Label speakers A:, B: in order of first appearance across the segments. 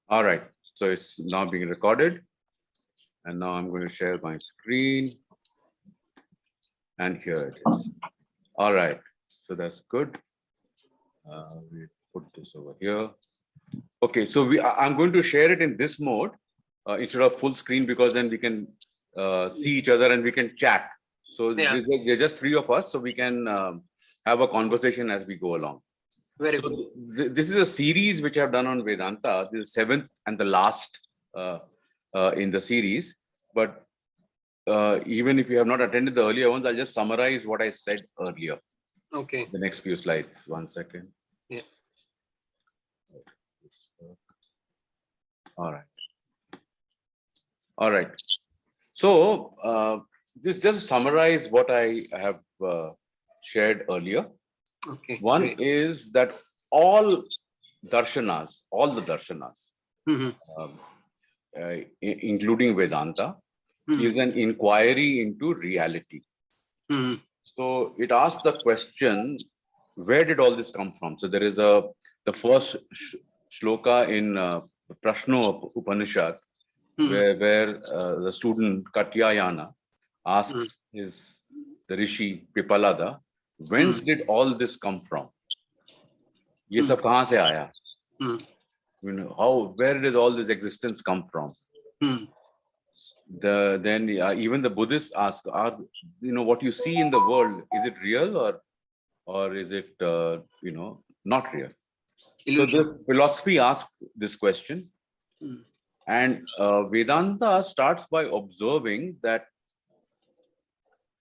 A: All right. So it's now being recorded. And now I'm going to share my screen. And here it is. All right. So that's good. We put this over here. Okay. So I'm going to share it in this mode instead of full screen, because then we can see each other and we can chat. So
B: Yeah.
A: there's just three of us. So we can have a conversation as we go along.
B: Very
A: So
B: good.
A: this is a series which I've done on Vedanta. This is seventh and the last in the series. But even if you have not attended the earlier ones, I'll just summarize what I said earlier.
B: Okay.
A: The next few slides. 1 second.
B: Yeah.
A: All right. All right. So this just summarize what I have shared earlier.
B: Okay.
A: One
B: Great.
A: is that all the darshanas,
B: Mm-hmm.
A: including Vedanta,
B: Mm-hmm.
A: is an inquiry into reality.
B: Mm-hmm.
A: So it asks the question, where did all this come from? So there is the first shloka in Prashno Upanishad, where the student Katyayana asks the Rishi Pipalada, whence did all this come from? Ye sab kahan se aaya? You know, where did all this existence come from? Then even the Buddhists ask, what you see in the world, is it real or is it not real?
B: Illusion.
A: So the philosophy asks this question, and Vedanta starts by observing that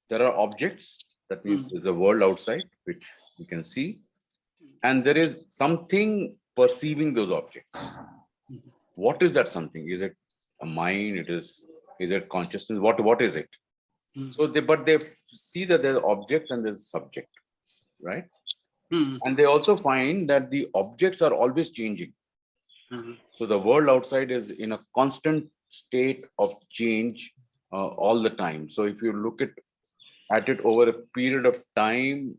A: there are objects. That means there's a world outside which we can see, and there is something perceiving those objects. What is that something? Is it a mind? Is it consciousness? What is it? So they see that there's object and there's subject, right? And they also find that the objects are always changing. So the world outside is in a constant state of change all the time. So if you look at it over a period of time,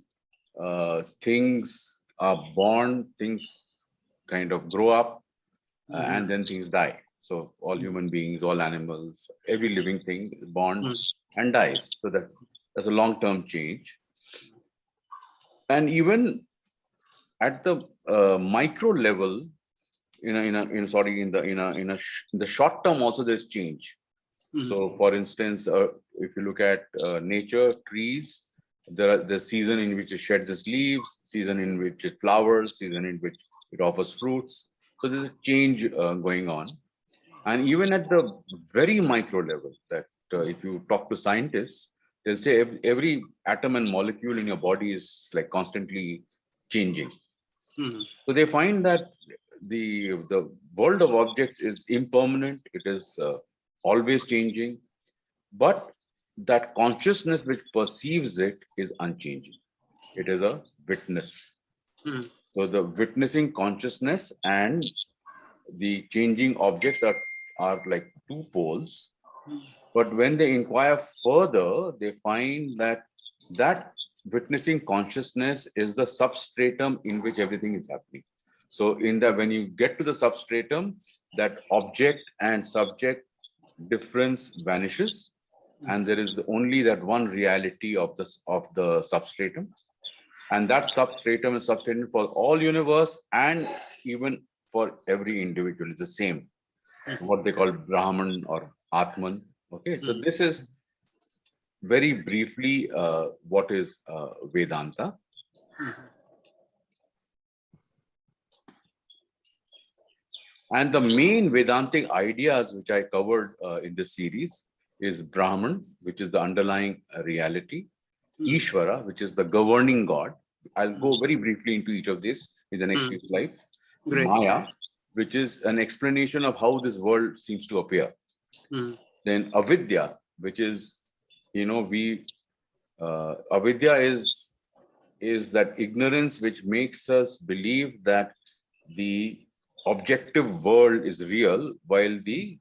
A: things are born, things kind of grow up, and then things die. So all human beings, all animals, every living thing is born and dies. So that's a long-term change. And even at the micro level, in the short term also there's change. So for instance, if you look at nature, trees, the season in which it sheds its leaves, season in which it flowers, season in which it offers fruits. So there's a change going on. And even at the very micro level, that if you talk to scientists, they'll say every atom and molecule in your body is like constantly changing. So they find that the world of objects is impermanent. It is always changing, but that consciousness which perceives it is unchanging. It is a witness. So the witnessing consciousness and the changing objects are like two poles. But when they inquire further, they find that witnessing consciousness is the substratum in which everything is happening. So when you get to the substratum, that object and subject difference vanishes, and there is only that one reality of the substratum. And that substratum is substratum for all universe and even for every individual. It's the same, what they call Brahman or Atman. Okay, so this is very briefly what is Vedanta. And the main Vedantic ideas which I covered in this series is Brahman, which is the underlying reality, Ishvara, which is the governing God. I'll go very briefly into each of these in the next few slides.
B: Great.
A: Maya, which is an explanation of how this world seems to appear. Then Avidya, which is, avidya is that ignorance which makes us believe that the objective world is real while the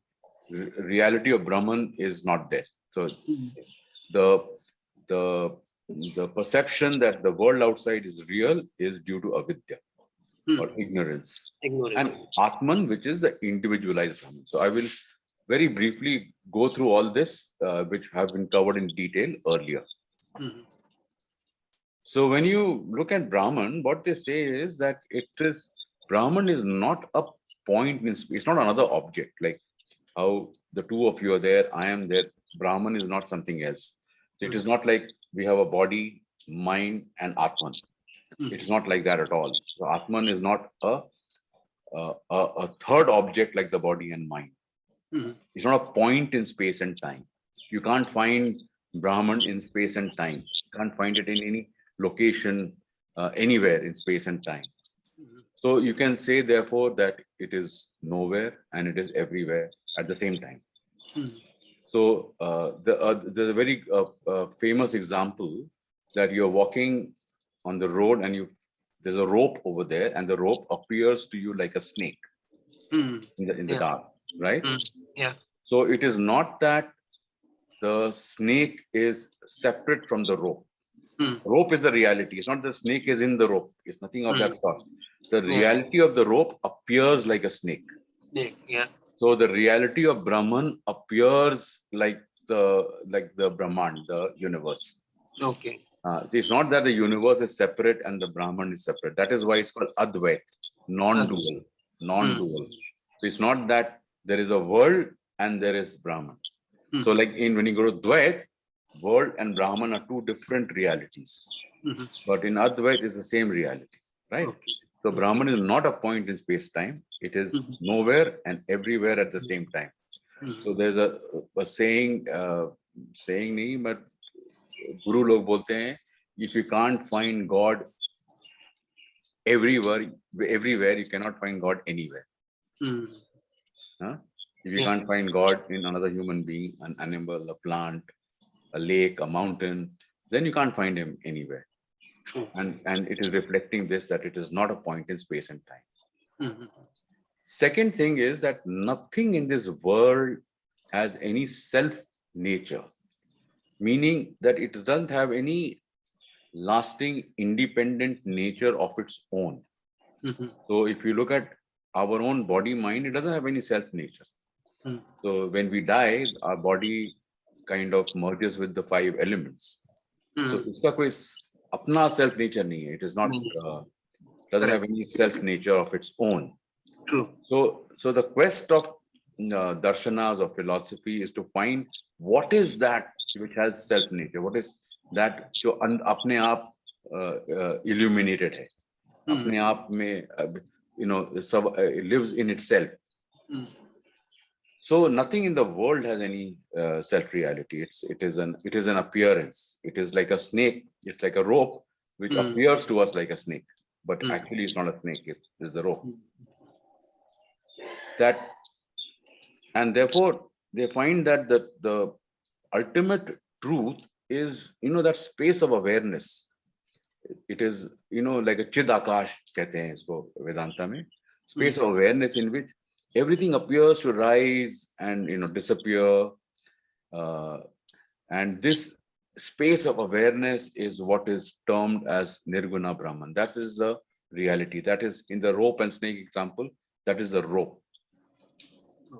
A: reality of Brahman is not there. So the perception that the world outside is real is due to avidya. or ignorance.
B: Ignorance.
A: And Atman, which is the individualized Brahman. So I will very briefly go through all this, which have been covered in detail earlier. So when you look at Brahman, what they say is that Brahman is not a point in space, it's not another object, like how the two of you are there, I am there. Brahman is not something else. So it is not like we have a body, mind, and Atman. It's not like that at all. So Atman is not a third object like the body and mind. It's not a point in space and time. You can't find Brahman in space and time. You can't find it in any location anywhere in space and time. So you can say, therefore, that it is nowhere and it is everywhere at the same time. So there's a very famous example that you're walking on the road and there's a rope over there, and the rope appears to you like a snake in the dark, right?
B: Yeah.
A: So it is not that the snake is separate from the rope. Rope is the reality. It's not the snake is in the rope. It's nothing of that sort. The reality of the rope appears like a snake.
B: Yeah.
A: So the reality of Brahman appears like the Brahman, the universe.
B: Okay.
A: It's not that the universe is separate and the Brahman is separate. That is why it's called Advait, non-dual. Non-dual. So it's not that there is a world and there is Brahman. So like when you go to Dvait, world and Brahman are two different realities. But in Advait, it's the same reality, right?
B: Okay.
A: So Brahman is not a point in space-time. It is nowhere and everywhere at the same time. So there's a saying, nahi, but Guru log bolte hain, if you can't find God everywhere, you cannot find God anywhere. If you can't find God in another human being, an animal, a plant, a lake, a mountain, then you can't find him anywhere.
B: True.
A: And it is reflecting this, that it is not a point in space and time. Second thing is that nothing in this world has any self-nature, meaning that it doesn't have any lasting independent nature of its own. So if you look at our own body mind, it doesn't have any self-nature. So when we die, our body kind of merges with the 5 elements. So iska koi apna self-nature nahi hai. It is not, doesn't have any self-nature of its own.
B: True.
A: So the quest of darshanas or philosophy is to find what is that which has self-nature, what is that jo apne aap illuminated hai, apne aap mein, lives in itself. So nothing in the world has any self-reality. It is an appearance. It is like a snake. It's like a rope which appears to us like a snake, but actually it's not a snake. It's the rope. And therefore they find that the ultimate truth is, that space of awareness. It is, like a chid akash kehte hain isko Vedanta mein, space of awareness in which everything appears to rise and disappear, and this space of awareness is what is termed as Nirguna Brahman. That is the reality. That is, in the rope and snake example, that is the rope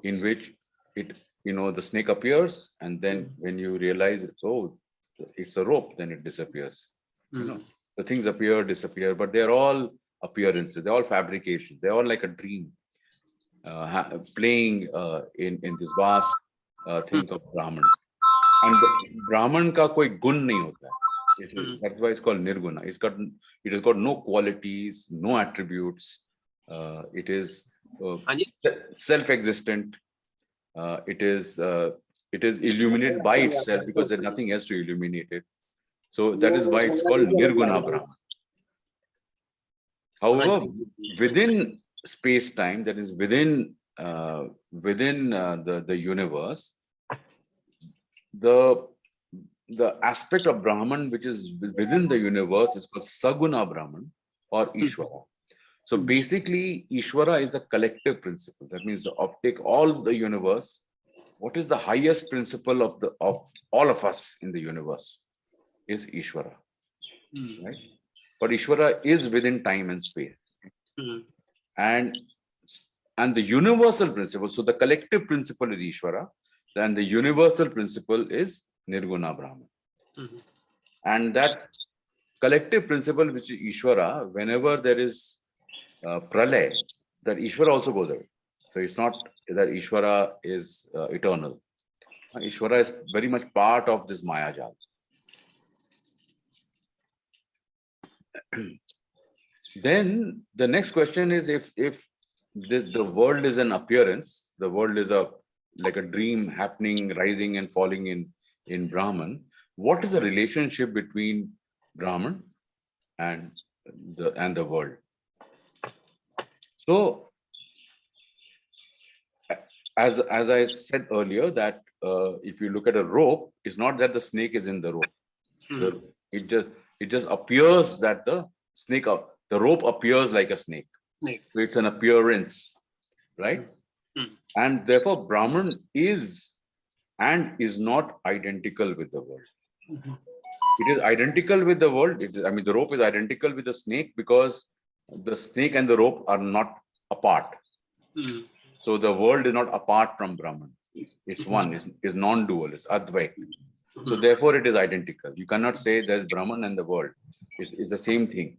A: in which the snake appears, and then when you realize it's a rope, then it disappears. The things appear, disappear, but they're all appearances. They're all fabrications. They're all like a dream. Playing in this vast thing of Brahman. And the Brahman ka koi gun nahi hota hai. That's why it's called Nirguna. It has got no qualities, no attributes. It is self-existent. It is illuminated by itself because there's nothing else to illuminate it. So that is why it's called Nirguna Brahman. However, within space-time, that is within the universe, the aspect of Brahman which is within the universe is called Saguna Brahman or Ishvara. So basically, Ishvara is a collective principle. That means take all the universe. What is the highest principle of all of us in the universe is Ishvara, right? But Ishvara is within time and space.
B: Mm.
A: And the universal principle, so the collective principle is Ishvara, and the universal principle is Nirguna Brahman.
B: Mhm.
A: And that collective principle, which is Ishvara, whenever there is pralay, that Ishvara also goes away. So it's not that Ishvara is eternal. Ishvara is very much part of this Maya Jal. Then the next question is, if the world is an appearance, the world is like a dream happening, rising and falling in Brahman, what is the relationship between Brahman and the world? So as I said earlier, that if you look at a rope, it's not that the snake is in the rope. It just appears that the rope appears like a snake.
B: Snake.
A: So it's an appearance, right? And therefore Brahman is and is not identical with the world. It is identical with the world. The rope is identical with the snake because the snake and the rope are not apart. So the world is not apart from Brahman. It's one, is non-dual, it's Advait. So therefore it is identical. You cannot say there's Brahman and the world. It's the same thing,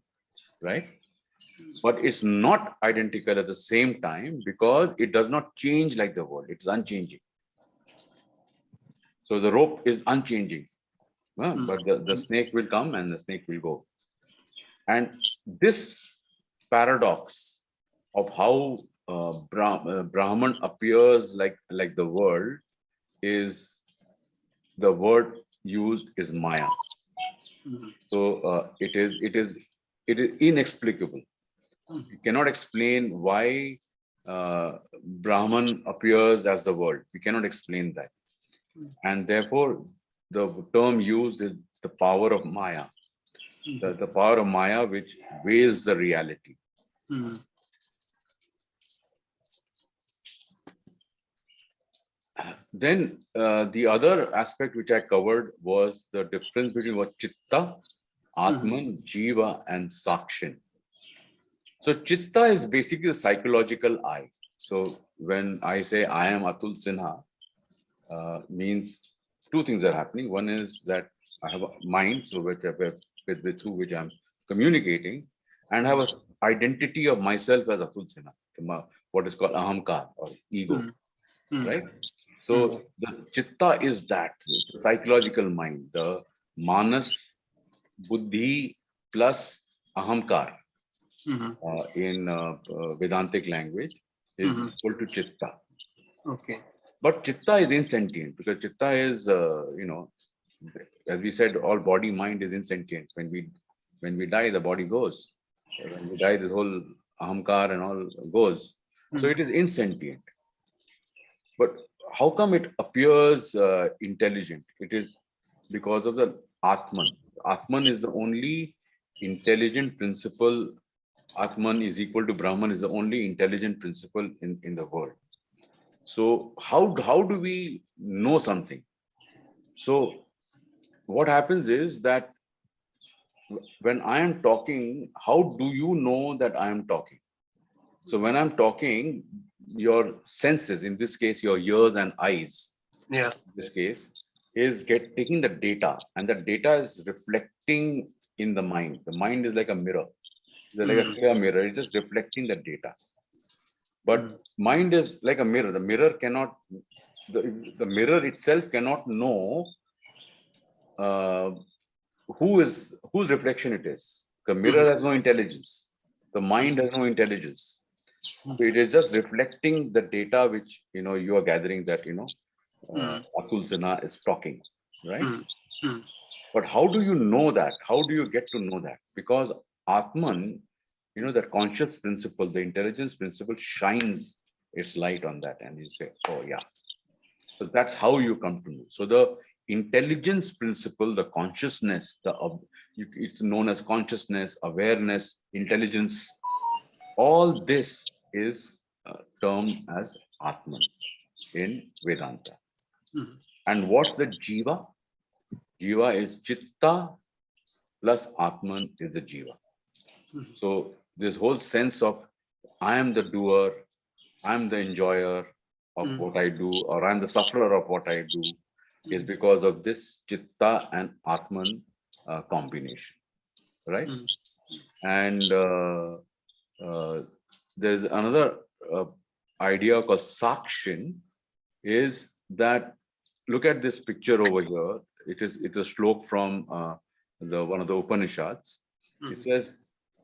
A: right? But it's not identical at the same time because it does not change like the world. It's unchanging. So the rope is unchanging. But the snake will come and the snake will go. And this paradox of how Brahman appears like the world is, the word used is Maya. So it is inexplicable. We cannot explain why Brahman appears as the world. We cannot explain that. And therefore, the term used is the power of Maya. The power of Maya which weighs the reality. Then the other aspect which I covered was the difference between what Chitta, Atman, Jiva, and Sakshin. So Chitta is basically the psychological I. So when I say I am Atul Sinha, means two things are happening. One is that I have a mind, so through which I'm communicating, and have an identity of myself as Atul Sinha, what is called ahamkar or ego, right? So the chitta is that, the psychological mind, the manas, buddhi plus ahamkar in Vedantic language is equal to chitta.
B: Okay.
A: But chitta is insentient because chitta is, as we said, all body mind is insentient. When we die, the body goes. When we die, this whole ahamkar and all goes. So it is insentient. But how come it appears intelligent? It is because of the Atman. Atman is the only intelligent principle. Atman is equal to Brahman is the only intelligent principle in the world. So how do we know something? So what happens is that when I am talking, how do you know that I am talking? So when I'm talking, your senses, in this case, your ears and eyes, in this case, is taking the data, and the data is reflecting in the mind. The mind is like a mirror. It's like a clear mirror. It's just reflecting the data. But mind is like a mirror. The mirror cannot, the mirror itself cannot know whose reflection it is. The mirror has no intelligence. The mind has no intelligence. So it is just reflecting the data which you are gathering, that Atul Sinha is talking, right? But how do you know that? How do you get to know that? Because Atman, that conscious principle, the intelligence principle shines its light on that, and you say, oh yeah. So that's how you come to know. So the intelligence principle, the consciousness, it's known as consciousness, awareness, intelligence. All this is termed as Atman in Vedanta. And what's the Jiva? Jiva is Chitta plus Atman is the Jiva. So this whole sense of I am the doer, I'm the enjoyer of what I do, or I'm the sufferer of what I do, is because of this Chitta and Atman combination, right? And there's another idea called Sakshin, is that look at this picture over here. It's a slok from the one of the Upanishads. It says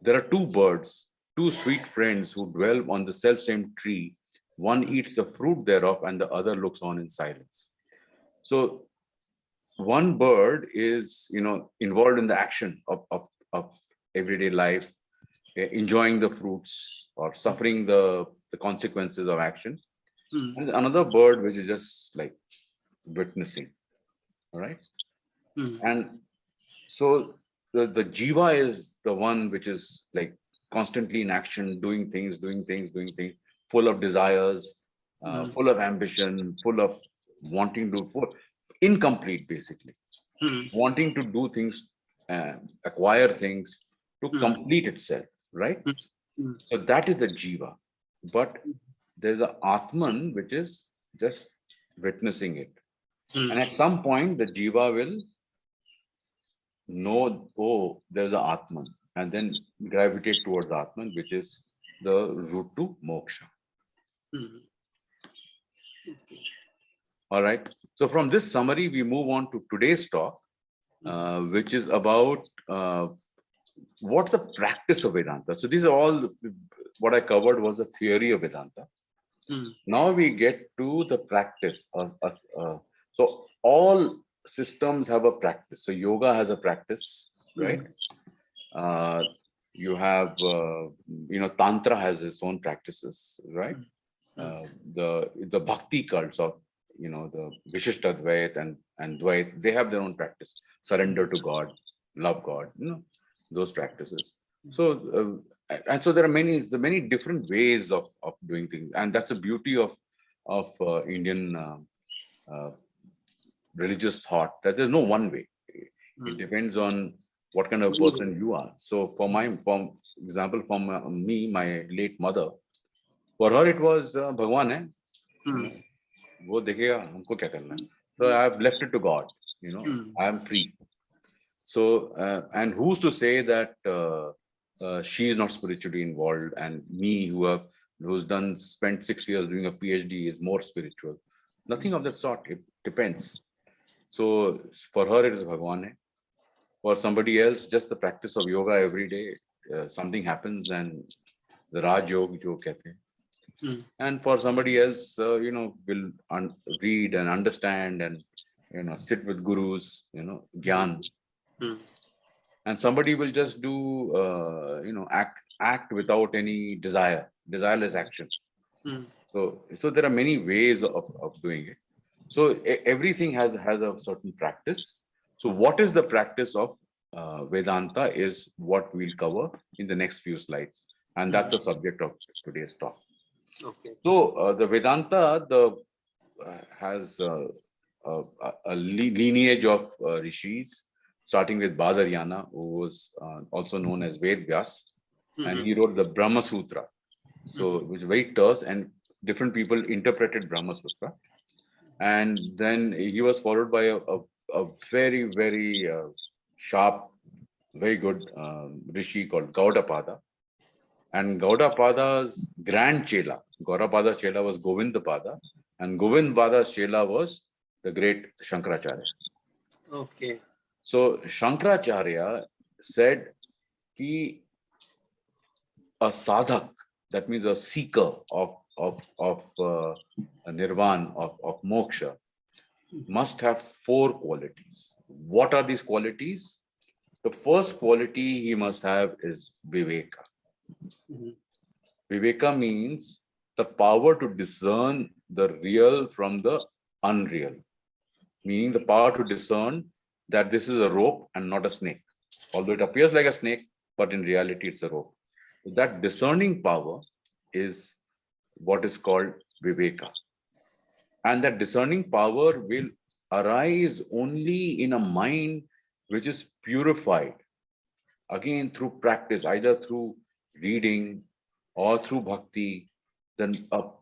A: there are two birds, two sweet friends who dwell on the self same tree. One eats the fruit thereof, and the other looks on in silence. So one bird is, involved in the action of everyday life, enjoying the fruits or suffering the consequences of action. And another bird which is just like witnessing, all right? And so the jiva is the one which is like constantly in action, doing things, full of desires, full of ambition, full of wanting to, incomplete basically, wanting to do things, acquire things to complete itself, right? So that is a jiva. But there's a Atman which is just witnessing it. And at some point, the jiva will know, oh, there's a Atman, and then gravitate towards Atman, which is the route to moksha. All right. So from this summary, we move on to today's talk, which is about what's the practice of Vedanta. So these are all, what I covered was the theory of Vedanta. Now we get to the practice. So all systems have a practice. So yoga has a practice, right? You have, Tantra has its own practices, right? The bhakti cults of, the Vishishtadvait and Dvait, they have their own practice. Surrender to God, love God, those practices. So, and so there are many different ways of doing things. And that's the beauty of Indian religious thought, that there's no one way. It depends on what kind of person you are. So for example, from me, my late mother, for her it was Bhagwan hai. वो देखेगा हमको क्या करना है. So I have left it to God. I am free. So and who's to say that she is not spiritually involved, and me who's spent 6 years doing a PhD is more spiritual? Nothing of that sort. It depends. So for her it is Bhagwan hai. For somebody else, just the practice of yoga every day, something happens, and the Raj Yoga jo kehte hain. And for somebody else, will read and understand and, sit with gurus, gyan. And somebody will just do, act without any desireless action. So there are many ways of doing it. So everything has a certain practice. So what is the practice of Vedanta is what we'll cover in the next few slides. And that's the subject of today's talk.
B: Okay.
A: So the Vedanta has a lineage of rishis, starting with Badarayana, who was also known as Vedangas, and he wrote the Brahma Sutra. So it was very terse, and different people interpreted Brahma Sutra. And then he was followed by a very, very sharp, very good rishi called Gaudapada. And Gaudapada's grand chela, Gaudapada's chela was Govindapada, and Govindapada's chela was the great Shankaracharya.
B: Okay.
A: So Shankaracharya said कि a sadhak, that means a seeker of nirvana, of moksha, must have 4 qualities. What are these qualities? The first quality he must have is Viveka. Viveka means the power to discern the real from the unreal, meaning the power to discern that this is a rope and not a snake, although it appears like a snake, but in reality it's a rope. So that discerning power is what is called Viveka. And that discerning power will arise only in a mind which is purified, again through practice, either through reading, or through bhakti, then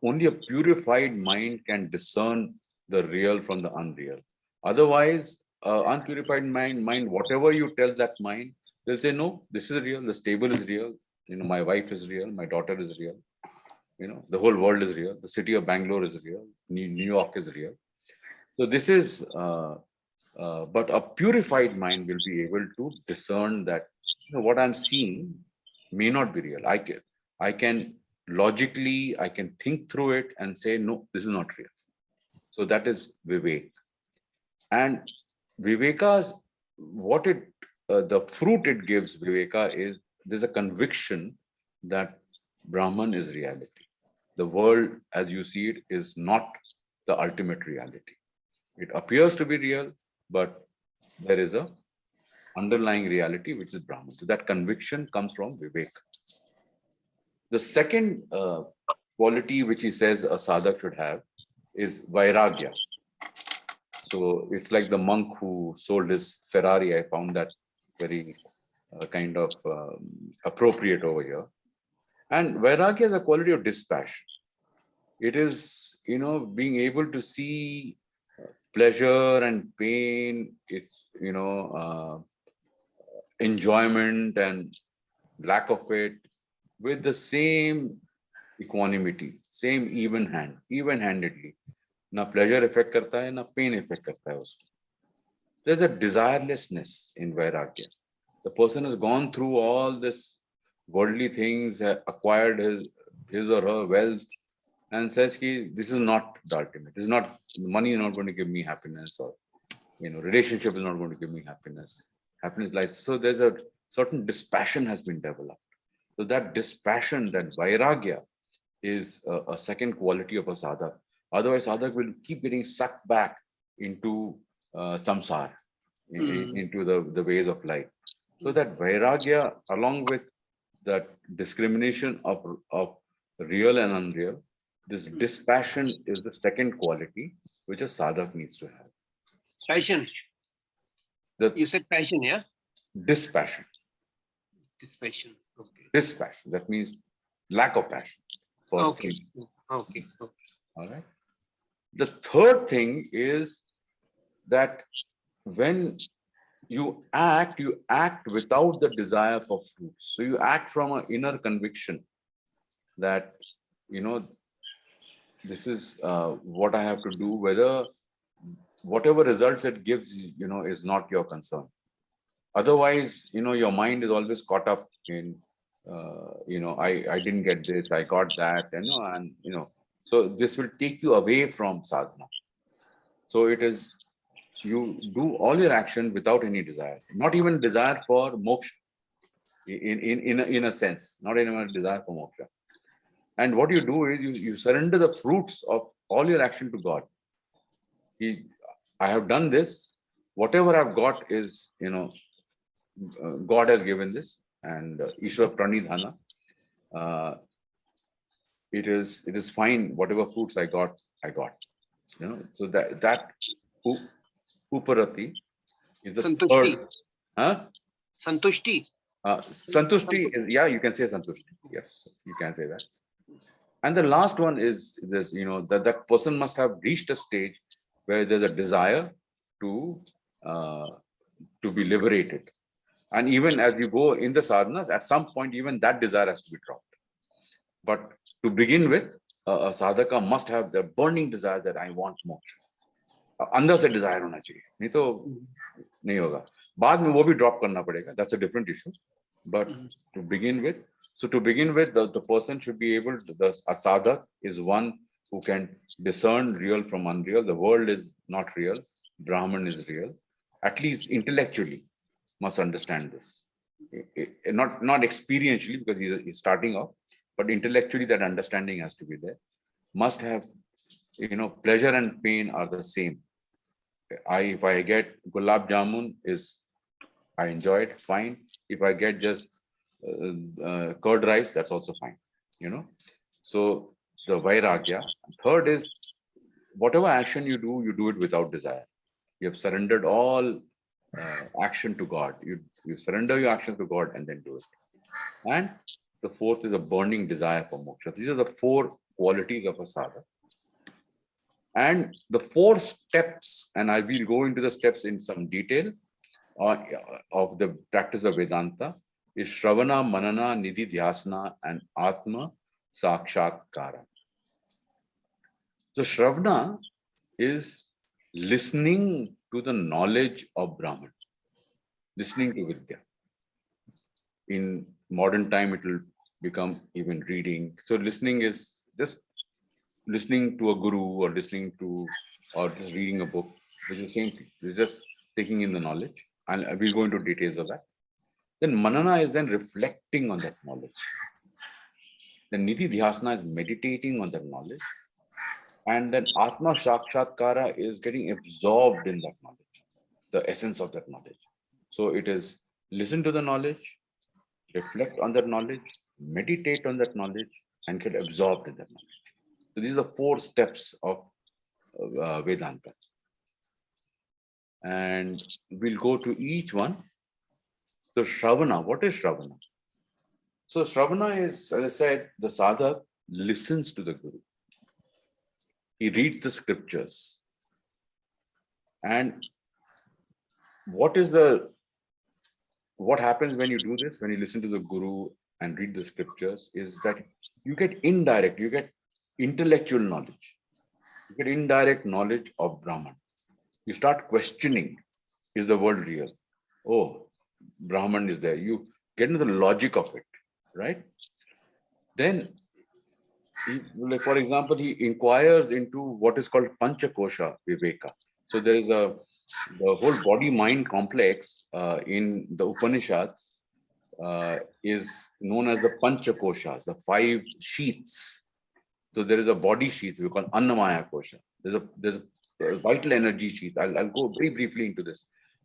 A: only a purified mind can discern the real from the unreal. Otherwise, unpurified mind, whatever you tell that mind, they'll say, no, this is real, the stable is real, my wife is real, my daughter is real, the whole world is real, the city of Bangalore is real, New York is real. So this is, but a purified mind will be able to discern that what I'm seeing may not be real. I can logically, I can think through it and say, no, this is not real. So that is Vivek. And Viveka's, the fruit it gives Viveka is, there's a conviction that Brahman is reality. The world, as you see it, is not the ultimate reality. It appears to be real, but there is a underlying reality, which is Brahman. So that conviction comes from Vivek. The second quality which he says a sadhak should have is Vairajya. So it's like the monk who sold his Ferrari. I found that very kind of appropriate over here. And Vairagya is a quality of dispassion. It is, being able to see pleasure and pain, it's, enjoyment and lack of it with the same equanimity, same even-handedly. Na pleasure affect karta hai, na pain affect karta hai usko. There's a desirelessness in Vairagya. The person has gone through all this worldly things, acquired his or her wealth, and says, this is not the ultimate. This is not, money is not going to give me happiness, or relationship is not going to give me happiness. Happiness lies. So there's a certain dispassion has been developed. So that dispassion, that Vairagya, is a second quality of a sadhak. Otherwise, sadhak will keep getting sucked back into samsara, into the ways of life. So that Vairagya, along with that discrimination of real and unreal, this dispassion is the second quality which a sadhak needs to have.
B: Passion. You said passion, yeah?
A: Dispassion.
B: Dispassion. Okay.
A: Dispassion. That means lack of passion.
B: Okay. Okay.
A: All right. The third thing is that when you act without the desire for fruits. So you act from an inner conviction that, this is what I have to do, whether whatever results it gives, is not your concern. Otherwise, your mind is always caught up in, I didn't get this, I got that, and so this will take you away from sadhana. So it is, you do all your action without any desire, not even desire for moksha, in a sense, not even a desire for moksha. And what you do is you surrender the fruits of all your action to God. I have done this, whatever I've got is, God has given this, and Ishwar Pranidhana, it is fine, whatever fruits I got. So that uparati is the
B: Santushti.
A: third. Huh?
B: Santushti.
A: Santushti is, yeah, you can say Santushti. Yes, you can say that. And the last one is this, that person must have reached a stage where there's a desire to be liberated. And even as you go in the sadhanas, at some point, even that desire has to be dropped. But to begin with, a sadhaka must have the burning desire that I want moksha. अंदर से desire होना चाहिए, नहीं तो नहीं होगा. बाद में वो भी drop करना पड़ेगा. That's a different issue. But to begin with, the person should be able to, a sadhak is one who can discern real from unreal. The world is not real. Brahman is real. At least intellectually must understand this. Not experientially, because he's starting off, but intellectually that understanding has to be there. Must have, pleasure and pain are the same. If I get gulab jamun, I enjoy it, fine. If I get just curd rice, that's also fine. So the Vairagya. Third is, whatever action you do it without desire. You have surrendered all action to God. You surrender your action to God and then do it. And the fourth is a burning desire for moksha. These are the four qualities of a sadhak. And the four steps, and I will go into the steps in some detail of the practice of Vedanta, is Shravana, Manana, Nidhi Dhyasana, and Atma Sakshatkara. So Shravana is listening to the knowledge of Brahman, listening to Vidya. In modern time, it will become even reading. So listening is just listening to a guru or listening to or just reading a book, which is the same thing. It's just taking in the knowledge. And we'll go into details of that. Then manana is then reflecting on that knowledge. Then nidhi dhyasana is meditating on that knowledge. And then atma sakshatkara is getting absorbed in that knowledge, the essence of that knowledge. So it is listen to the knowledge, reflect on that knowledge, meditate on that knowledge, and get absorbed in that knowledge. So these are the four steps of Vedanta. And we'll go to each one. So Shravana, what is Shravana? So Shravana is, as I said, the sadhak listens to the guru. He reads the scriptures. And what happens when you do this, when you listen to the guru and read the scriptures, is that you get intellectual knowledge. You get indirect knowledge of Brahman. You start questioning, is the world real? Oh, Brahman is there. You get into the logic of it, right? Then, for example, he inquires into what is called Panchakosha Viveka. So there is the whole body-mind complex in the Upanishads is known as the Panchakoshas, the 5 sheaths. So there is a body sheath we call Annamaya Kosha. There's a vital energy sheath. I'll go very briefly into this,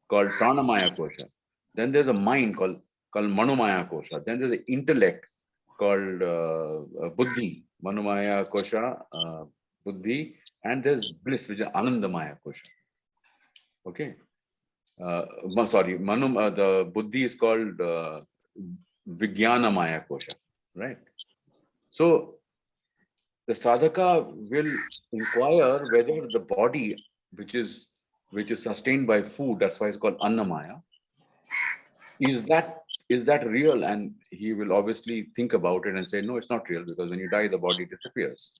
A: called Pranamaya Kosha. Then there's a mind called Manomaya Kosha. Then there's an intellect called Buddhi, Manomaya Kosha, Buddhi, and there's bliss, which is Anandamaya Kosha. Okay. The Buddhi is called Vijnanamaya Kosha, right? So the sadhaka will inquire whether the body, which is sustained by food, that's why it's called Annamaya, is that real? And he will obviously think about it and say, no, it's not real, because when you die, the body disappears.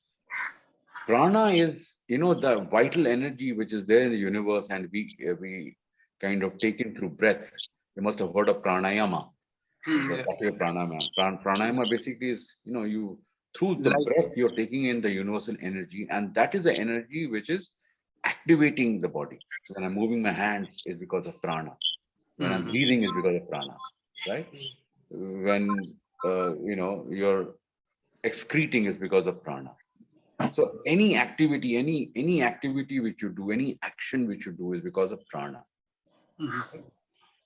A: Prana is, the vital energy which is there in the universe, and we kind of take in through breath. You must have heard of Pranayama. Pranayama basically is, you through the breath, you're taking in the universal energy, and that is the energy which is activating the body. When I'm moving my hands, it's because of prana. When I'm breathing, it's because of prana, right? When you're excreting, is because of prana. So any activity, any activity which you do, any action which you do, is because of prana.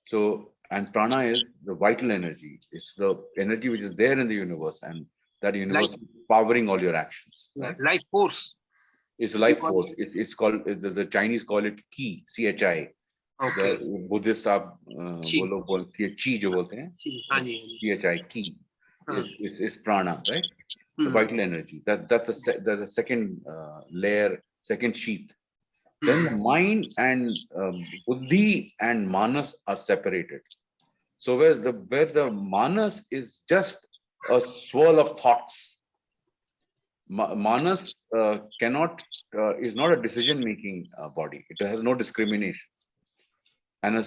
A: So, and prana is the vital energy. It's the energy which is there in the universe, and that universe is powering all your actions.
B: Right? Life force.
A: It's life force. It's called, the Chinese call it chi, CHI.
B: Okay.
A: The Buddhists are chi jo bolte hain. CHI, chi. Is prana, right? The vital energy. There's a second layer, second sheath. Then the mind and buddhi and manas are separated. So where the manas is just a swirl of thoughts. Manas is not a decision-making body. It has no discrimination. And a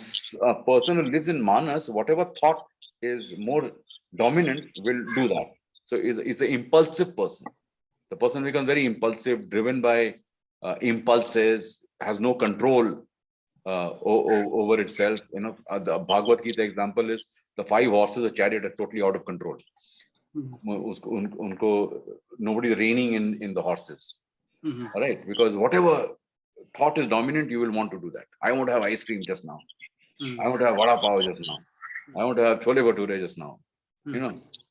A: person who lives in manas, whatever thought is more dominant will do that. So is an impulsive person. The person becomes very impulsive, driven by impulses, has no control over itself. The Bhagavad Gita example is the 5 horses of chariot are totally out of control. Nobody is reigning in the horses. All right, because whatever thought is dominant, you will want to do that. I want to have ice cream just now. I want to have vada pav just now. I want to have chole bhature just now.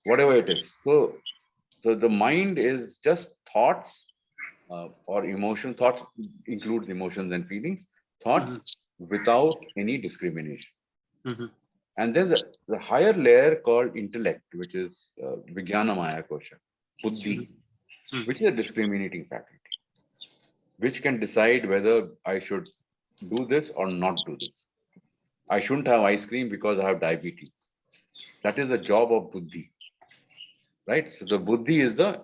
A: Whatever it is. So the mind is just thoughts or emotion. Thoughts includes emotions and feelings. Thoughts without any discrimination. And then the higher layer called intellect, which is Vijnana Maya Kosha, Buddhi, which is a discriminating faculty, which can decide whether I should do this or not do this. I shouldn't have ice cream because I have diabetes. That is the job of Buddhi, right? So the Buddhi is the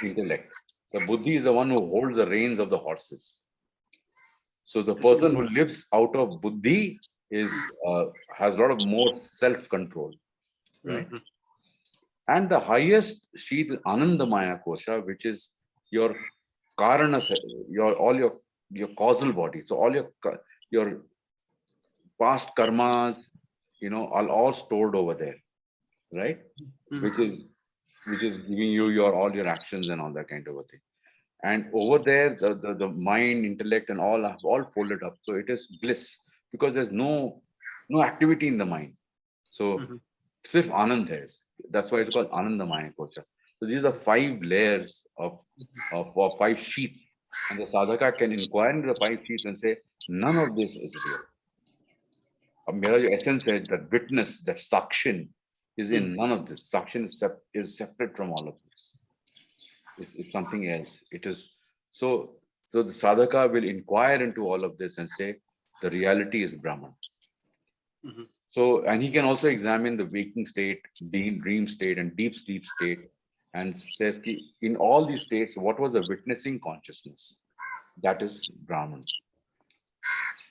A: intellect. The Buddhi is the one who holds the reins of the horses. So the person who lives out of Buddhi is has a lot of more self-control, right? And the highest sheath is Anandamaya Kosha, which is your karana, your causal body. So all your past karmas, are all stored over there, right? Which is giving you all your actions and all that kind of a thing. And over there, the mind, intellect, and all have all folded up. So it is bliss because there's no activity in the mind. So Sirf Anand hai. That's why it's called Anandamaya Kocha. So these are the 5 layers of 5 sheaths. And the sadhaka can inquire into the 5 sheaths and say, none of this is real. Mera essence is that witness, that Sakshin is in none of this. Sakshin is separate from all of this. It's something else. It is so the sadhaka will inquire into all of this and say, the reality is Brahman. So, and he can also examine the waking state, dream state, and deep sleep state, and says, in all these states, what was the witnessing consciousness? That is Brahman.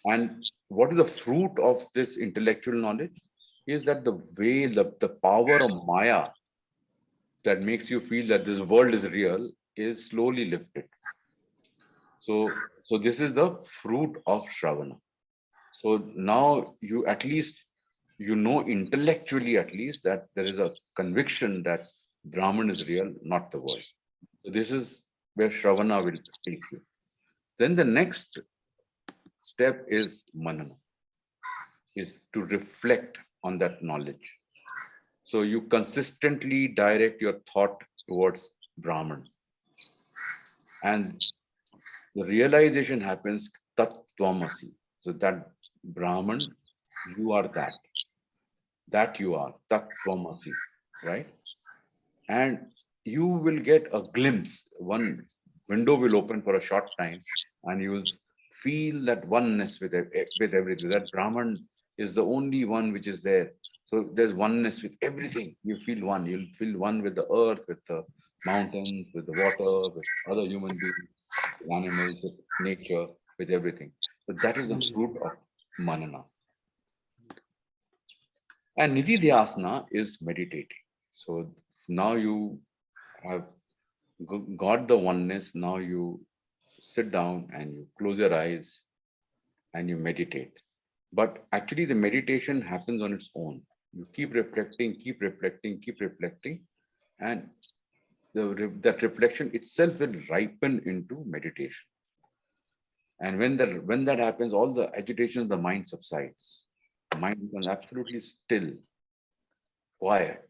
A: And what is the fruit of this intellectual knowledge? Is that the way, the power of Maya that makes you feel that this world is real is slowly lifted. So this is the fruit of Shravana. So now you at least, intellectually at least, that there is a conviction that Brahman is real, not the world. So this is where Shravana will take you. Then the next step is Manana, is to reflect on that knowledge. So you consistently direct your thought towards Brahman. And the realization happens, Tat Tvamasi. So that Brahman, you are that. That you are, Tat Tvamasi, right? And you will get a glimpse. One window will open for a short time, and you will feel that oneness with everything. That Brahman is the only one which is there. So there's oneness with everything. You feel one. You'll feel one with the earth, with the mountains, with the water, with other human beings, with animals, with nature, with everything. So that is the fruit of Manana. And Nididhyasana is meditating. So now you have got the oneness. Now you sit down and you close your eyes and you meditate. But actually the meditation happens on its own. You keep reflecting, and that reflection itself will ripen into meditation. And when that happens, all the agitation of the mind subsides. The mind becomes absolutely still, quiet,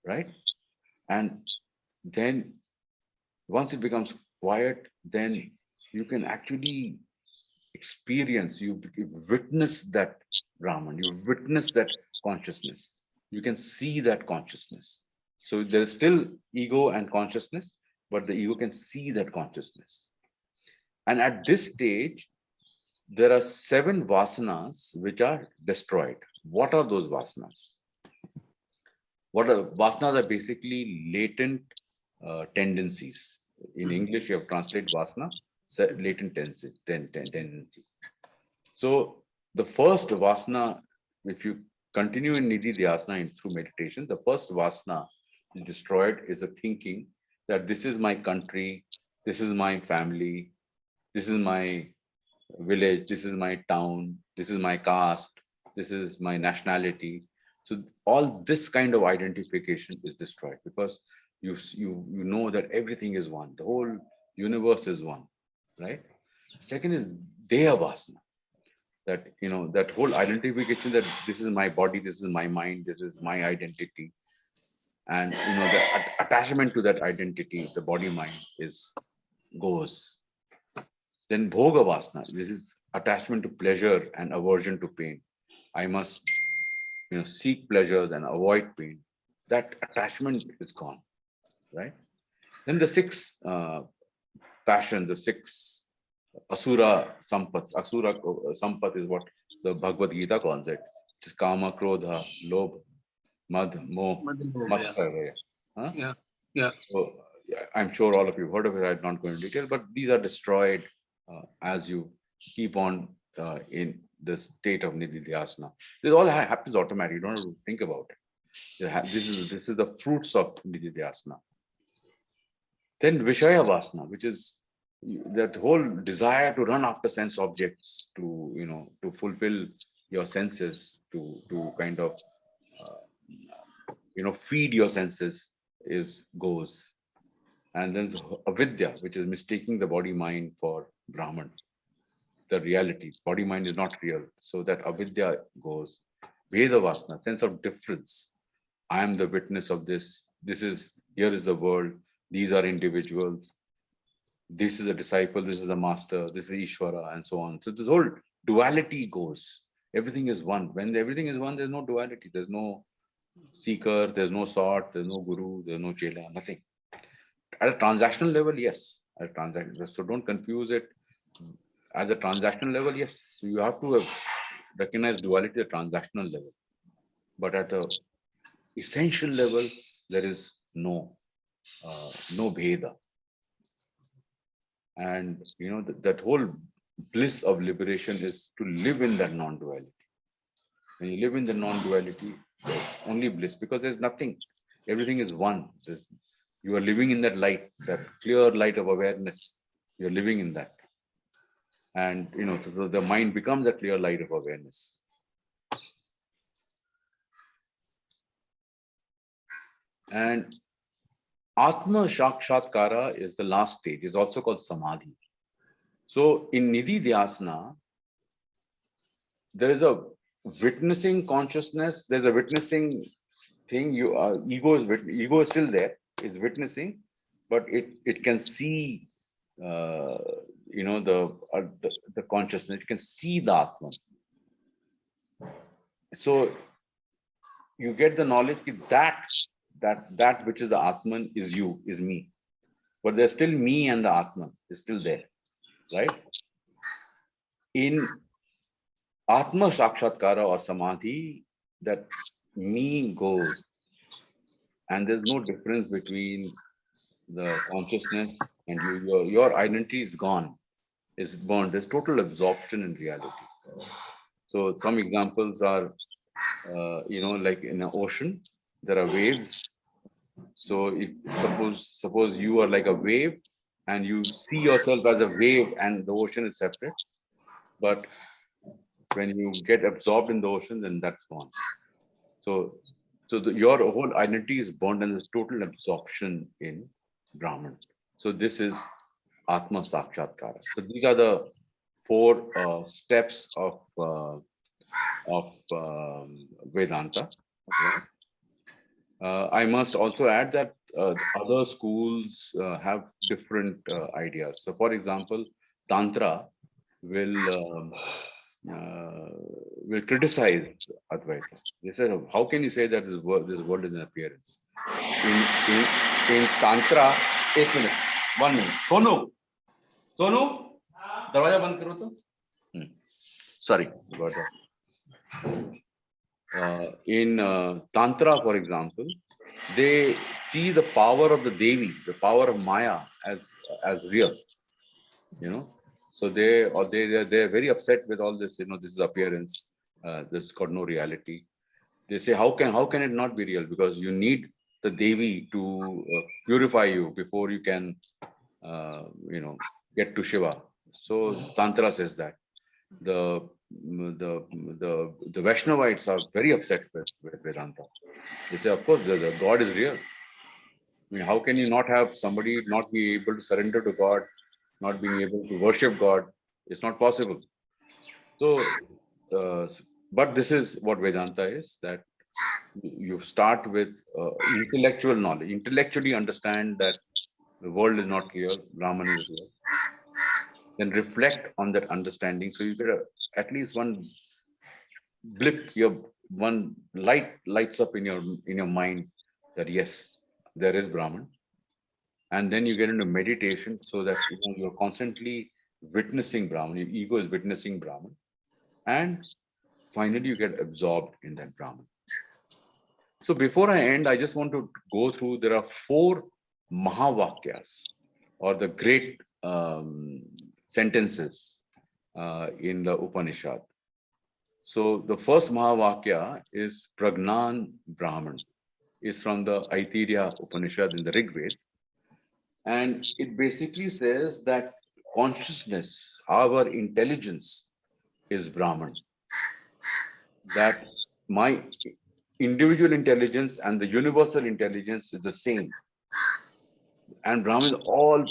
A: right? And then once it becomes quiet, then you can actually experience, you witness that Brahman, you witness that consciousness. You can see that consciousness. So there is still ego and consciousness, but the ego can see that consciousness. And at this stage, there are 7 vasanas which are destroyed. What are those vasanas? Vasanas are basically latent tendencies. In English, you have translated vasana, latent tendency. So the first vasana, if you continue in Nididhyasana through meditation, the first vasana destroyed is the thinking that this is my country, this is my family, this is my village, this is my town, this is my caste, this is my nationality. So all this kind of identification is destroyed because you know that everything is one, the whole universe is one, right? Second is Deha Vasana, that that whole identification that this is my body, this is my mind, this is my identity, and the attachment to that identity, the body mind goes. Then Bhoga Vasana, this is attachment to pleasure and aversion to pain. I must seek pleasures and avoid pain, that attachment is gone, right? Then the six passion, the six asura sampats. Asura sampat is what the Bhagavad Gita calls it. Which is kama, krodha, lobh, mad, moh, matsarya. Huh?
B: Yeah.
A: So I'm sure all of you have heard of it. I'm not going into detail, but these are destroyed as you keep on in the state of nididhyasana. This all happens automatically. You don't have to think about it. This is the fruits of nididhyasana. Then Vishaya Vasana, which is that whole desire to run after sense objects, to fulfill your senses, to kind of feed your senses goes. And then avidya, which is mistaking the body mind for Brahman, the reality. Body mind is not real. So that avidya goes. Veda Vasana, sense of difference. I am the witness of this. Here is the world. These are individuals. This is a disciple. This is a master. This is Ishvara, and so on. So this whole duality goes. Everything is one. When everything is one, there's no duality. There's no seeker. There's no sought. There's no guru. There's no chela. Nothing. At a transactional level, yes. At a transactional, so don't confuse it. At the transactional level, yes. So you have to recognize duality at a transactional level. But at the essential level, there is no bheda. And that whole bliss of liberation is to live in that non-duality. When you live in the non-duality, there's only bliss, because there's nothing. Everything is one. You are living in that light, that clear light of awareness. You're living in that. And the mind becomes a clear light of awareness. And Atma Sakshatkara is the last stage. It's also called Samadhi. So in Nididhyasana, there is a witnessing consciousness. There's a witnessing thing. Ego is still there. It's witnessing, but it can see the consciousness. It can see the Atman. So you get the knowledge that which is the Atman is you, is me. But there's still me, and the Atman is still there, right? In Atma Sakshatkara or Samadhi, that me goes, and there's no difference between the consciousness and you. Your identity is gone, is burned. There's total absorption in reality. So some examples are, like in an ocean, there are waves. So if suppose you are like a wave, and you see yourself as a wave, and the ocean is separate, but when you get absorbed in the ocean, then that's gone. So your whole identity is burned, and there's total absorption in Brahman. So this is Atma Sakshatkara. So these are the 4 steps of Vedanta. Okay. I must also add that other schools have different ideas. So, for example, Tantra will criticize Advaita. They said, "How can you say that this world is an appearance?" In Tantra, 1 minute, 1 minute. Sonu, darwaja band karo to. Sorry about that. In Tantra, for example, they see the power of the Devi, the power of Maya as real. So they're very upset with all this. This is appearance. This got no reality. They say, how can it not be real? Because you need the Devi to purify you before you can get to Shiva. So Tantra says that. The Vaishnavites are very upset with Vedanta. They say, of course, the God is real. I mean, how can you not have somebody not be able to surrender to God, not being able to worship God? It's not possible. So, but this is what Vedanta is, that you start with intellectual knowledge, intellectually understand that the world is not real, Brahman is real. Then reflect on that understanding. So you get at least one blip, your one light lights up in your mind that yes, there is Brahman. And then you get into meditation so that you're constantly witnessing Brahman. Your ego is witnessing Brahman. And finally, you get absorbed in that Brahman. So before I end, I just want to go through, there are 4 Mahavakyas, or the great sentences in the Upanishad. So the first Mahavakya is Pragnan Brahman, is from the Aitareya Upanishad in the Rig Veda. And it basically says that consciousness, our intelligence, is Brahman. That my individual intelligence and the universal intelligence is the same. And Brahman is all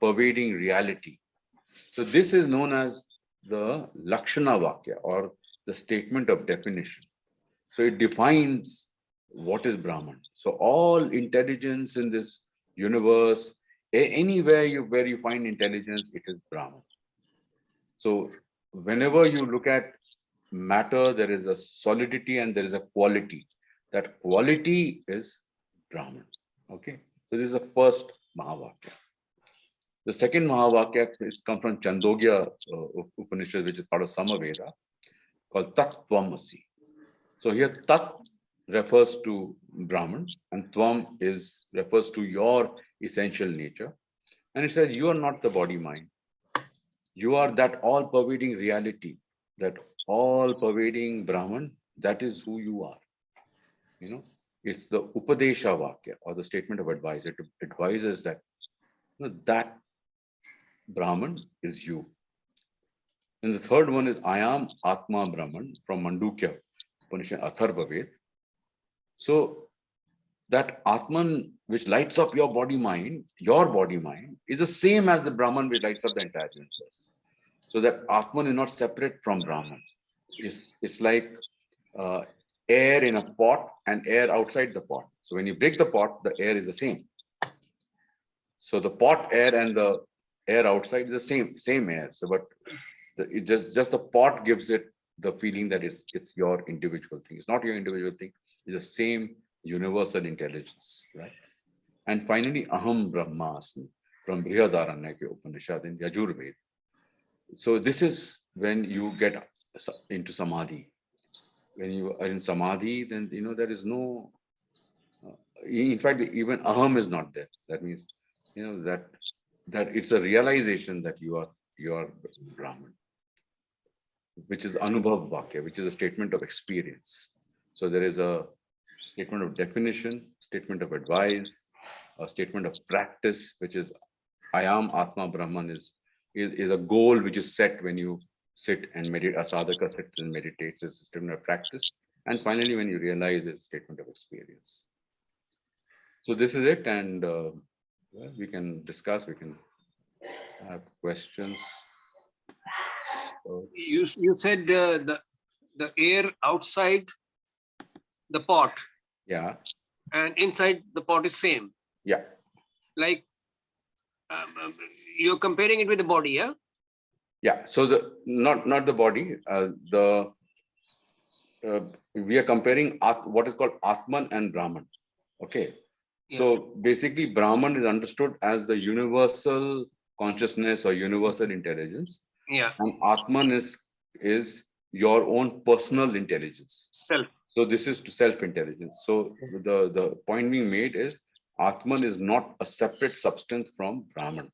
A: pervading reality. So this is known as the Lakshana Vakya, or the statement of definition. So it defines what is Brahman. So all intelligence in this universe, anywhere where you find intelligence, it is Brahman. So whenever you look at matter, there is a solidity and there is a quality. That quality is Brahman. Okay. So this is the first Mahavakya. The second Mahavakya comes from Chandogya Upanishad, which is part of Samaveda, called Tat Tvamasi. So here Tat refers to Brahman and Tvam refers to your essential nature. And it says you are not the body mind. You are that all-pervading reality, that all-pervading Brahman. That is who you are. It's the Upadesha Vakya, or the statement of advice. It advises that that Brahman is you. And the third one is I am Atma Brahman, from Mandukya Upanishad Atharva Ved. So that Atman which lights up your body mind, is the same as the Brahman which lights up the entire universe. So that Atman is not separate from Brahman. It's like air in a pot and air outside the pot. So when you break the pot, the air is the same. So the pot air and the air outside is the same air. So but it just the pot gives it the feeling that it's your individual thing. It's not your individual thing. It's the same universal intelligence, right? And finally, Aham Brahmasmi, from Brihadaranyaka Upanishad in Yajurveda. So this is when you get into Samadhi. When you are in Samadhi, then there is no. In fact, even Aham is not there. That means that it's a realization that you are Brahman, which is Anubhav Vakya, which is a statement of experience. So there is a statement of definition, statement of advice, a statement of practice, which is I am Atma Brahman is a goal which is set when you sit and meditate. A sadhaka sits and meditates. It's a statement of practice. And finally, when you realize, it's a statement of experience. So this is it, and we can discuss. We can have questions. So,
B: You said the air outside the pot,
A: yeah,
B: and inside the pot is same.
A: yeah,
B: Like you're comparing it with the body, yeah?
A: yeah. So the not the body. We are comparing what is called Atman and Brahman. Okay.
B: Yeah.
A: So basically, Brahman is understood as the universal consciousness or universal intelligence.
B: Yeah.
A: And Atman is your own personal intelligence.
B: Self.
A: So this is self-intelligence. So the point being made is Atman is not a separate substance from Brahman.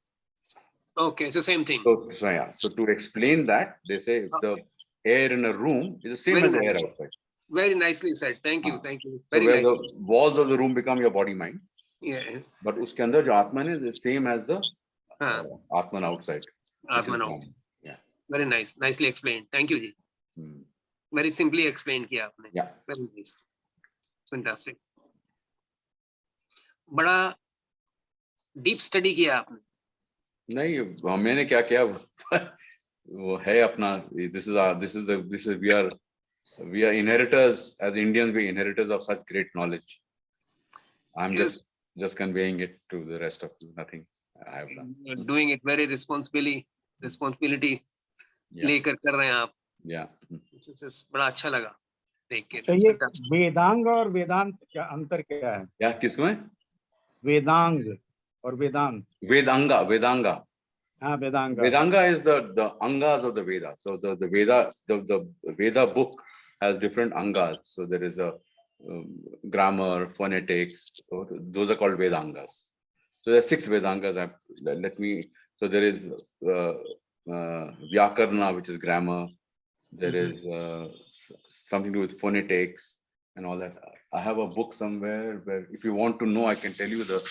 B: Okay, it's the same thing.
A: So yeah. So to explain that, they say the air in a room is the same
B: Very
A: as the
B: nice.
A: air outside.
B: Very nicely said. Thank you. Thank you.
A: So
B: Very
A: where
B: nice.
A: the walls of the room become your body mind.
B: Yeah.
A: But uske andar jo Atman is the same as the Atman outside.
B: Atman outside. Yeah. Very nice. Nicely explained. Thank you, Ji. Very simply explained किया आपने.
A: Yeah.
B: Very nice. Fantastic. बड़ा deep study किया आपने.
A: नहीं, मैंने क्या किया वो है अपना. We are inheritors as Indians. We are inheritors of such great knowledge. I'm just conveying it to the rest of you. Nothing I have done.
B: You're doing it very responsibly. Responsibility लेकर कर रहे हैं आप.
A: Yeah.
B: बड़ा अच्छा लगा देख के.
C: तो ये वेदांग और वेदांत क्या अंतर क्या है?
A: क्या किसमें?
C: वेदांग और वेदांत.
A: Vedanga.
C: हाँ, Vedang.
A: Vedanga is the angas of the Veda. So the Veda, the Veda book has different angas. So there is a grammar, phonetics. So those are called Vedangas. So there are 6 Vedangas. So there is Vyakarna, which is grammar. There is something to do with phonetics and all that. I have a book somewhere where, if you want to know, I can tell you the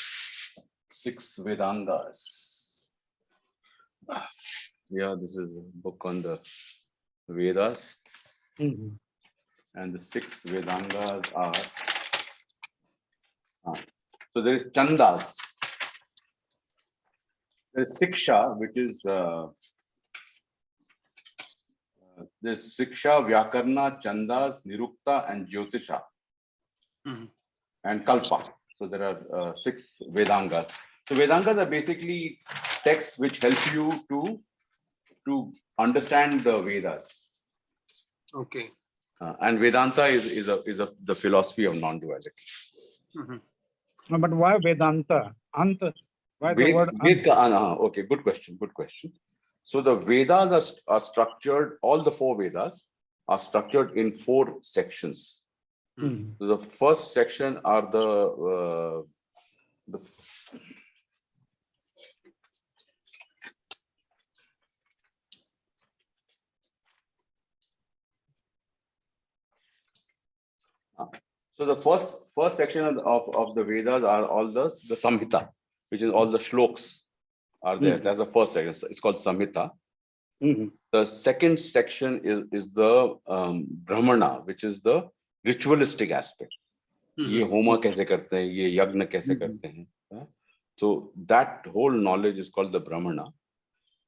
A: 6 Vedangas. Yeah, this is a book on the Vedas. And the 6 Vedangas are. So there is Chandas. There is Siksha, which is there's Siksha, Vyakarna, Chandas, Nirukta, and Jyotisha, and Kalpa. So there are 6 Vedangas. So Vedangas are basically texts which help you to understand the Vedas.
B: Okay.
A: And Vedanta is the philosophy of non-duality.
C: But why Vedanta? Anta? Why the word Anta?
A: Okay, good question. So the Vedas are structured, all the 4 Vedas are structured in 4 sections. So the first section are the So the first section of the Vedas are all the Samhita, which is all the shloks are there. That's the first section. It's called Samhita. The second section is the Brahmana, which is the ritualistic aspect. ये होमा कैसे करते हैं, ये यज्ञ कैसे करते हैं. So that whole knowledge is called the Brahmana.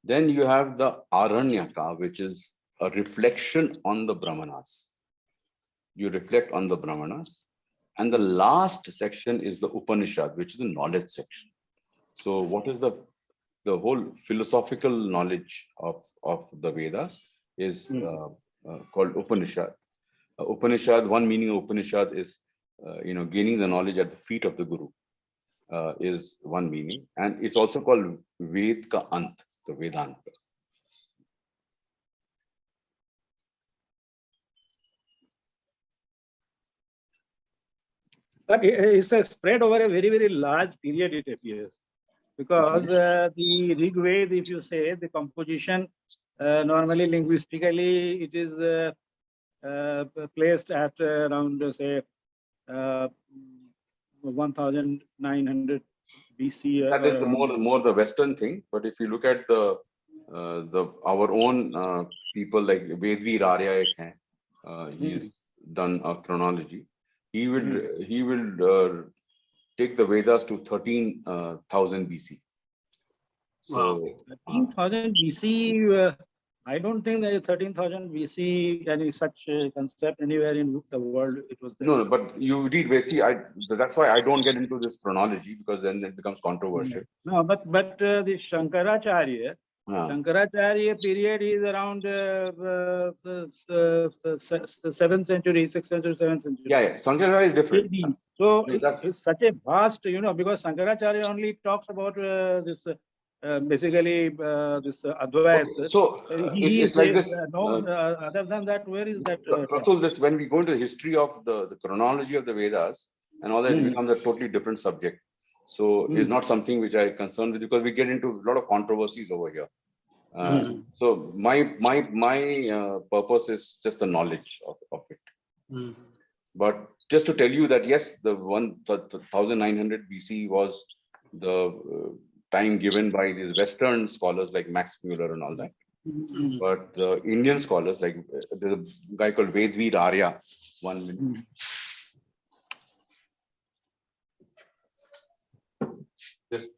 A: Then you have the Aranyaka, which is a reflection on the Brahmanas. You reflect on the Brahmanas. And the last section is the Upanishad, which is the knowledge section. So what is the whole philosophical knowledge of the Vedas is called Upanishad. Upanishad, one meaning of Upanishad is gaining the knowledge at the feet of the Guru, is one meaning. And it's also called Ved ka Ant, the Vedanta.
C: But it's a spread over a very, very large period, it appears. Because the Rig Veda, if you say, the composition, normally linguistically, it is placed at around, say, 1900 BC.
A: That is the more the Western thing. But if you look at our own people like Vairajya, he's done a chronology. He will take the Vedas to 13,000 BC. So
C: 13,000 BC. I don't think there is 13,000 BC any such concept anywhere in the world. It was there.
A: No, but you read Vesi. That's why I don't get into this chronology, because then it becomes controversial.
C: No, but the Shankaracharya period is around 7th century, 6th century, 7th century.
A: Yeah. Shankaracharya is different.
C: So it's such a vast, because Shankaracharya only talks about this. Basically, this Advaita.
A: Okay. So it's like this.
C: Other than that, where is that?
A: Ratul, when we go into the history of the chronology of the Vedas and all that, it becomes a totally different subject. So it's not something which I am concerned with, because we get into a lot of controversies over here. So my purpose is just the knowledge of it. But just to tell you that yes, the 1900 BC was the time given by these Western scholars like Max Muller and all that. But the Indian scholars, like there's a guy called Vairajya, 1 minute.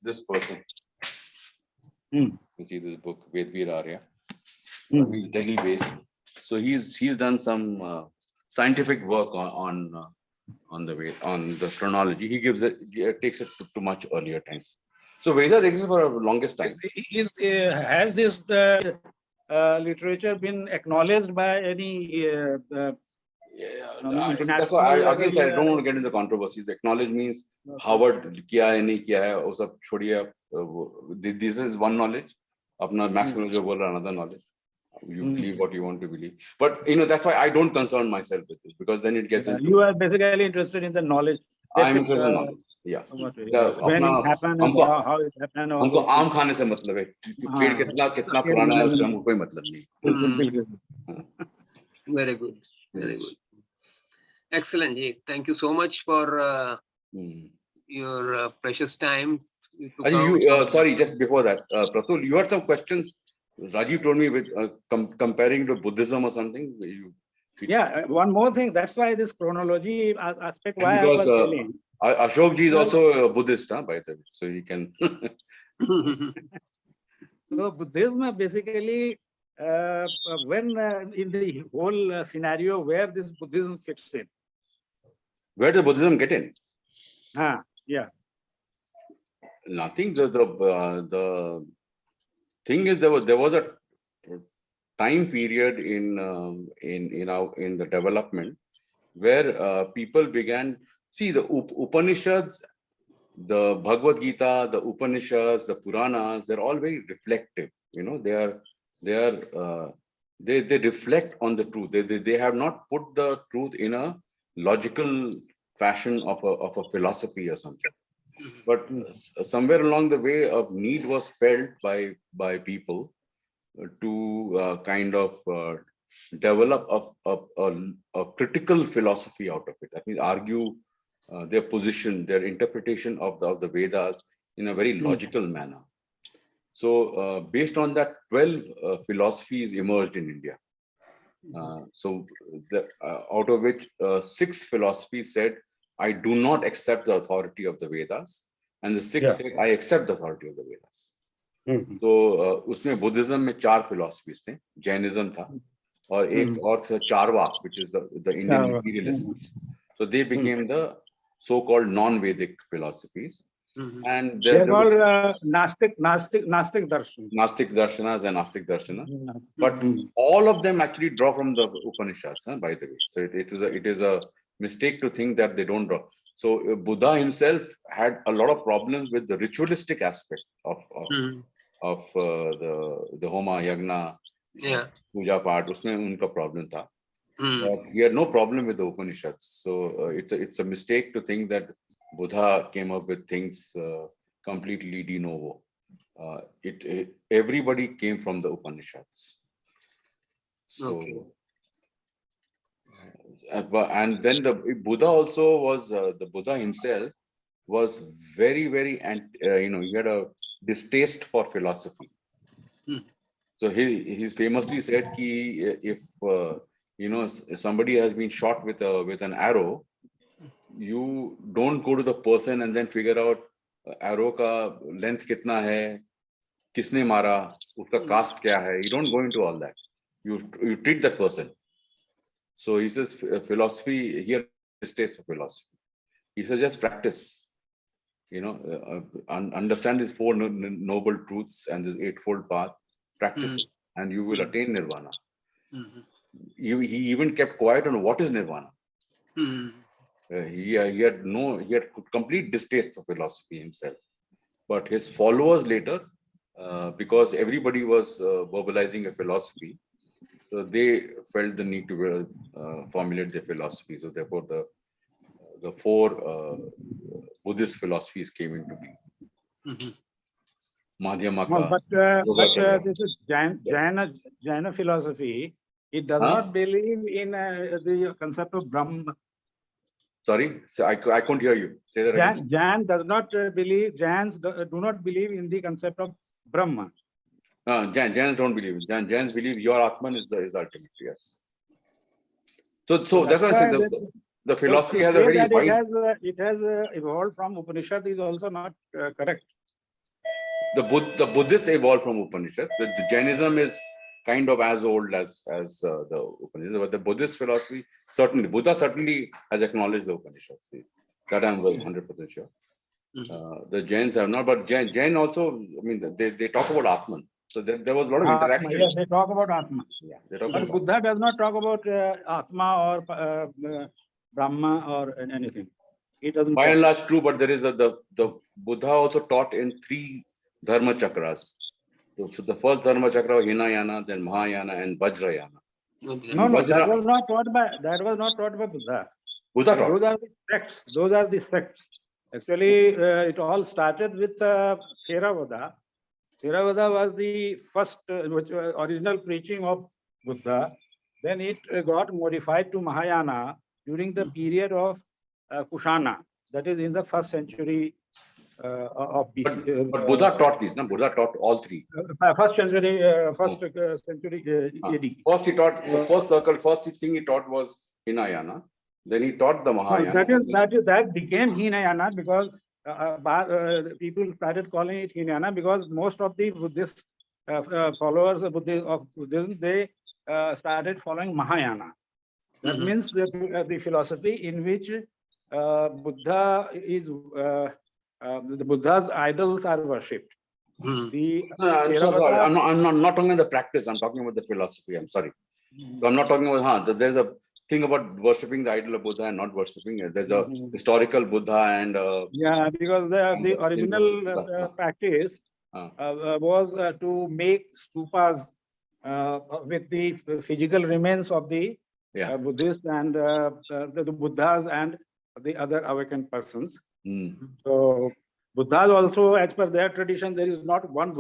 A: This person. You see this book, Vairajya. He's Delhi based. So he's done some scientific work on the chronology. He takes it to much earlier times. So Vedas exists for the longest time.
C: Has this literature been acknowledged by any
A: That's why I,
C: international
A: again said I don't want to
C: level?
A: get into controversies. Acknowledge means
C: Okay.
A: Harvard किया है नहीं किया है वो सब छोड़िए आप. This is one knowledge. अपना Max Muller जो बोल रहा है another knowledge. You believe what you want to believe. But that's why I don't concern myself with this, because then it gets into.
C: You are basically interested in the knowledge.
A: I'm interested in knowledge. Yeah.
C: When it happened and how it happened.
A: हमको आम खाने से मतलब है. पेड़ कितना पुराना है उससे हमको कोई मतलब नहीं.
B: Very good. Very good. Excellent. Thank you so much for your precious time.
A: Sorry, just before that, Pratul, you had some questions. Rajiv told me with comparing to Buddhism or something.
C: Yeah, one more thing. That's why this chronology aspect. Why
A: because,
C: I was telling.
A: Ashok ji is also a Buddhist, by the way, so he can.
C: So Buddhism basically, when in the whole scenario where this Buddhism fits in.
A: Where does Buddhism get in?
C: Yeah.
A: Nothing. The thing is, there was a time period in the development where people began. See, the Upanishads, the Bhagavad Gita, the Upanishads, the Puranas, they're all very reflective. They reflect on the truth. They have not put the truth in a logical fashion of a philosophy or something. But somewhere along the way, a need was felt by people to kind of develop a critical philosophy out of it. That means argue their position, their interpretation of the Vedas in a very logical manner. So based on that, 12 philosophies emerged in India. So out of which 6 philosophies said, I do not accept the authority of the Vedas, and the 6 said, I accept the authority of the Vedas. तो उसमें Buddhism में 4 philosophies थे, Jainism था और एक और Charvaka, which is the Indian imperialists. So they became the so-called non-Vedic philosophies, and
C: they're called Gnostic darshan.
A: Gnostic darshanas and Nastic darshanas. But all of them actually draw from the Upanishads, by the way. So it is a mistake to think that they don't draw. So Buddha himself had a lot of problems with the ritualistic aspect of the Homa, Yagna, Puja part. Usme unka problem tha. He had no problem with the Upanishads. So it's a mistake to think that Buddha came up with things completely de novo. Everybody came from the Upanishads. So, and then the Buddha also was the Buddha himself was very, very he had a distaste for philosophy. So he famously said कि if somebody has been shot with an arrow, you don't go to the person and then figure out arrow ka length kitna hai, kisne mara, uska caste kya hai. You don't go into all that. You treat that person. So he says philosophy, he had distaste for philosophy. He says just practice. Understand these 4 noble truths and this 8-fold path. Practice and you will attain nirvana. He even kept quiet on what is nirvana. He had complete distaste for philosophy himself. But his followers later, because everybody was verbalizing a philosophy, so they felt the need to formulate their philosophy. So therefore, the 4 Buddhist philosophies came into being. Madhyamaka.
C: But this is Jaina philosophy. It does not believe in the concept of Brahman.
A: Sorry, so I couldn't hear you. Say that again.
C: Jains do not believe in the concept of Brahman.
A: Jains don't believe it. Jains believe your Atman is ultimate. Yes. So that's why I said the philosophy has a very wide.
C: It has evolved from Upanishad is also not correct.
A: The Buddhists evolved from Upanishad. The Jainism is kind of as old as the Upanishad, but the Buddhist philosophy certainly, Buddha certainly has acknowledged the Upanishads. That I'm 100% sure. The Jains have not, but Jain also, I mean, they talk about Atman. So there was a lot of
C: Atma,
A: interaction.
C: yes, they talk about Atma. Yeah.
A: They talk
C: But
A: about
C: Buddha does not talk about Atma or Brahma or anything. He doesn't.
A: by
C: talk.
A: and large true, but there is the Buddha also taught in 3 dharma chakras. So the first dharma chakra was Hinayana, then Mahayana, and Vajrayana.
C: No,
A: Vajra-
C: that was not taught by Buddha.
A: Buddha taught.
C: Those are the sects. Those are the sects. Actually, it all started with Theravada. Theravada was the first, which was original preaching of Buddha. Then it got modified to Mahayana during the period of Kushana. That is in the 1st century of BC.
A: But Buddha taught these. No? Buddha taught all 3.
C: 1st century, century AD.
A: First he taught the first circle. First thing he taught was Hinayana. Then he taught the Mahayana.
C: That became Hinayana because people started calling it Hinayana because most of the Buddhist followers of Buddhism, they started following Mahayana. That means the philosophy in which Buddha is the Buddha's idols are worshipped.
A: I'm sorry. I'm not talking about the practice. I'm talking about the philosophy. I'm sorry. So I'm not talking about there's a thing about worshipping the idol of Buddha and not worshipping it. There's a historical Buddha and
C: yeah, because the original practice was to make stupas with the physical remains of the Buddhists and the Buddhas and the other awakened persons. So Buddhas also, as per their tradition, there is not one Buddha.